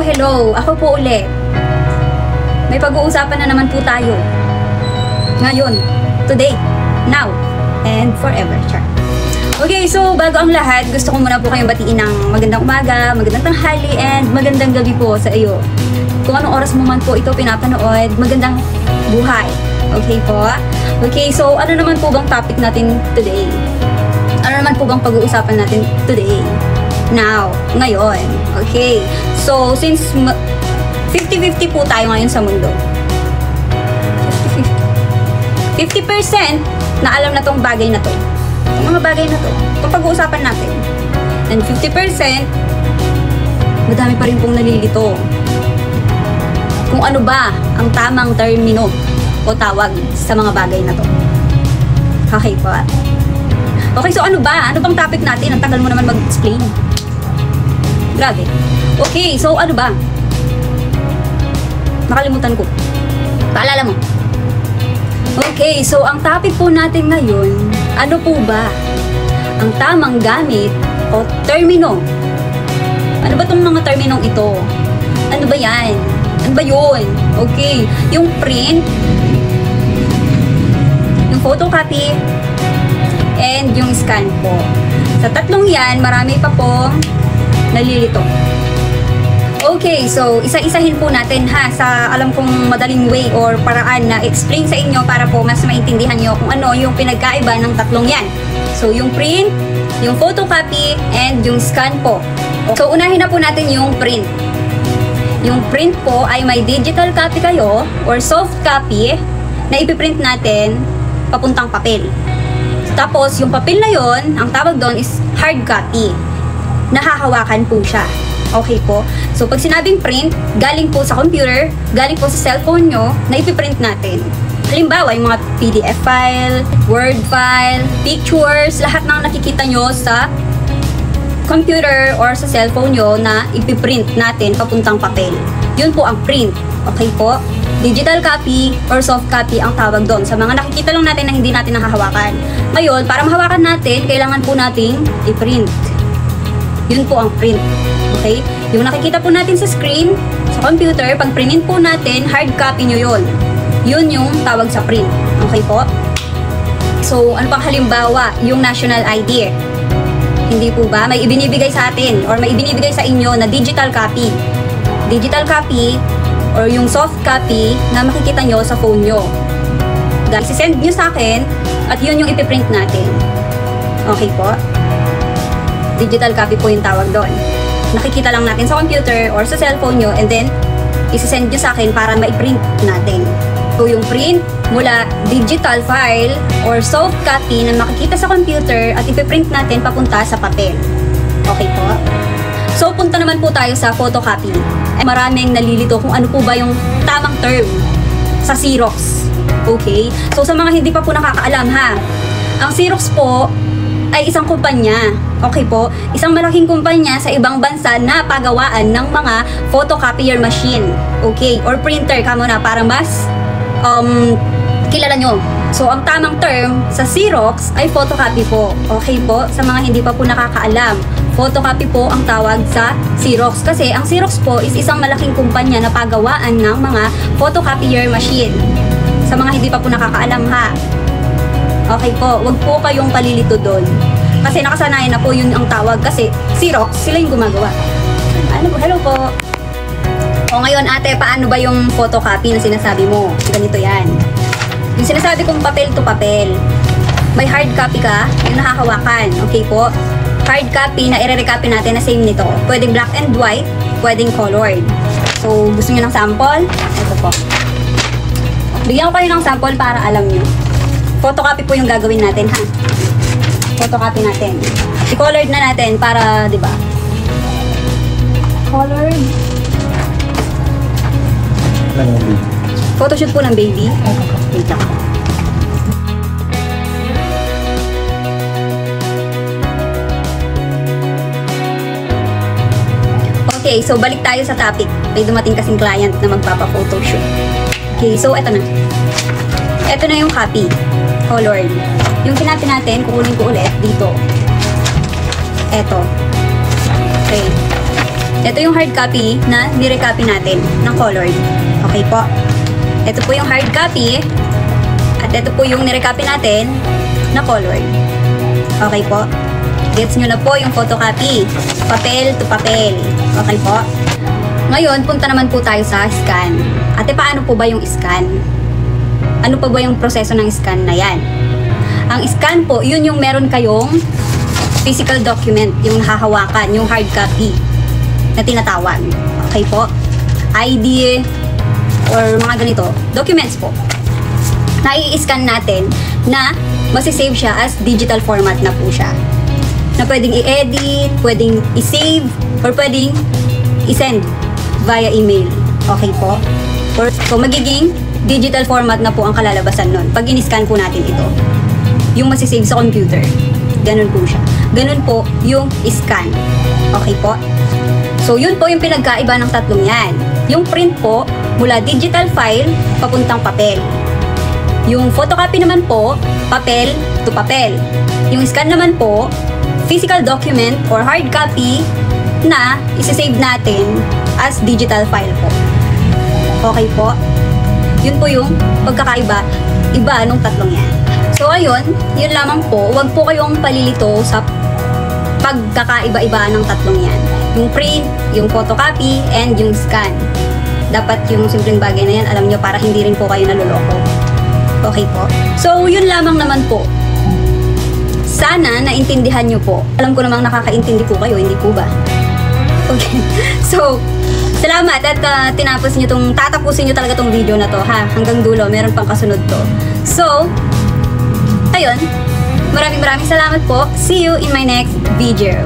Hello, hello! Ako po ulit. May pag-uusapan na naman po tayo. Ngayon, today, now, and forever. Char. Okay, so bago ang lahat, gusto ko muna po kayong batiin ng magandang umaga, magandang tanghali, and magandang gabi po sa iyo. Kung anong oras mo man po ito pinapanood, magandang buhay. Okay po? Okay, so ano naman po bang topic natin today? Ano naman po bang pag-uusapan natin today? Now, ngayon. Okay, so since 50-50 po tayo ngayon sa mundo. 50% na alam na tong bagay na to. Itong mga bagay na to. Itong pag-uusapan natin. And 50%, madami pa rin pong nalilito. Kung ano ba ang tamang termino o tawag sa mga bagay na to. Okay po. Okay, so ano ba? Ano bang topic natin? Ang tagal mo naman mag-explain. Grabe. Okay, so ano ba? Nakalimutan ko. Paalala mo. Okay, so ang topic po natin ngayon, ano po ba ang tamang gamit o termino? Ano ba itong mga terminong ito? Ano ba yan? Ano ba yun? Okay, yung print, yung photocopy, and yung scan po. Sa tatlong yan, marami pa pong nalilito. Okay, so isa-isahin po natin ha sa alam kong madaling way or paraan na explain sa inyo para po mas maintindihan nyo kung ano yung pinagkaiba ng tatlong yan. So yung print, yung photocopy, and yung scan po. So unahin na po natin yung print. Yung print po ay may digital copy kayo or soft copy na ipiprint natin papuntang papel. Tapos yung papel na yon, ang tawag doon is hard copy. Nahahawakan po siya. Okay po. So, pag sinabing print, galing po sa computer, galing po sa cellphone nyo, na ipiprint natin. Halimbawa, yung mga PDF file, Word file, pictures, lahat ng nakikita nyo sa computer or sa cellphone nyo na ipiprint natin papuntang papel. Yun po ang print. Okay po? Digital copy or soft copy ang tawag doon. Sa mga nakikita lang natin na hindi natin nahahawakan. Ngayon, para mahawakan natin, kailangan po nating i-print. Yun po ang print. Okay? Yung nakikita po natin sa screen, sa computer, pag printin po natin, hard copy nyo yun. Yun yung tawag sa print. Okay po? So, ano pang halimbawa? Yung national ID. Hindi po ba? May ibinibigay sa atin or may ibinibigay sa inyo na digital copy. Digital copy or yung soft copy na makikita nyo sa phone nyo. Sisend nyo sa akin at yun yung ipiprint natin. Okay po? Digital copy po yung tawag doon. Nakikita lang natin sa computer or sa cellphone nyo and then isisend nyo sa akin para ma-print natin. So yung print mula digital file or soft copy na makikita sa computer at ipiprint natin papunta sa papel. Okay po? So punta naman po tayo sa photocopy. Maraming nalilito kung ano po ba yung tamang term sa Xerox. Okay? So sa mga hindi pa po nakakaalam ha, ang Xerox po ay isang kumpanya. Okay po? Isang malaking kumpanya sa ibang bansa na pagawaan ng mga photocopier machine. Okay? Or printer kamo na para mas kilala nyo. So, ang tamang term sa Xerox ay photocopy po. Okay po? Sa mga hindi pa po nakakaalam, photocopy po ang tawag sa Xerox. Kasi ang Xerox po is isang malaking kumpanya na pagawaan ng mga photocopier machine. Sa mga hindi pa po nakakaalam ha. Okay po, wag po kayong palilito doon. Kasi nakasanayan na po yun ang tawag kasi Xerox, sila yung gumagawa. Ano po? Hello po. O ngayon ate, paano ba yung photocopy na sinasabi mo? Ganito yan. Yung sinasabi kong papel to papel. May hard copy ka, yung nakahawakan. Okay po? Hard copy na i-recopy natin na same nito. Pwedeng black and white, pwedeng colored. So, gusto nyo ng sample? Ito po. Bigyan ko kayo ng sample para alam nyo. Photocopy po yung gagawin natin, ha? Photocopy natin. I-colored na natin para, di ba? Colored. Photoshoot po ng baby. Wait lang. Okay, so balik tayo sa topic. May dumating kasing client na magpapa-photoshoot. Okay, so eto na. Eto na yung copy. Colored. Yung kinapin natin, kukunin ko ulit dito. Eto. Okay. Ito yung hard copy na nirecopy natin ng colored. Okay po. Ito po yung hard copy. At ito po yung nirecopy natin na colored. Okay po. Gets nyo na po yung photocopy. Papel to papel. Okay po. Ngayon, punta naman po tayo sa scan. Ate, paano po ba yung scan? Ano pa ba yung proseso ng scan na yan? Ang scan po, yun yung meron kayong physical document, yung nahahawakan, yung hard copy na tinatawag. Okay po? ID or mga ganito, documents po. Nai-scan natin na masisave siya as digital format na po siya. Na pwedeng i-edit, pwedeng i-save, or pwedeng i-send via email. Okay po? So, magiging digital format na po ang kalalabasan nun pag in-scan po natin ito. Yung masisave sa computer. Ganun po siya. Ganun po yung scan. Okay po? So, yun po yung pinagkaiba ng tatlong yan. Yung print po, mula digital file, papuntang papel. Yung photocopy naman po, papel to papel. Yung scan naman po, physical document or hard copy na isi-save natin as digital file po. Okay po? Yun po yung pagkakaiba, iba nung tatlong yan. So, ayun, yun lamang po. Huwag po kayong palilito sa pagkakaiba-iba ng tatlong yan. Yung print, yung photocopy, and yung scan. Dapat yung simpleng bagay na yan, alam nyo, para hindi rin po kayo naluloko. Okay po? So, yun lamang naman po. Sana naintindihan nyo po. Alam ko namang nakakaintindi po kayo, hindi po ba? Okay. So, salamat at tatapusin nyo talaga tong video na to, ha? Hanggang dulo, meron pang kasunod to. So, ayun. Maraming salamat po. See you in my next video.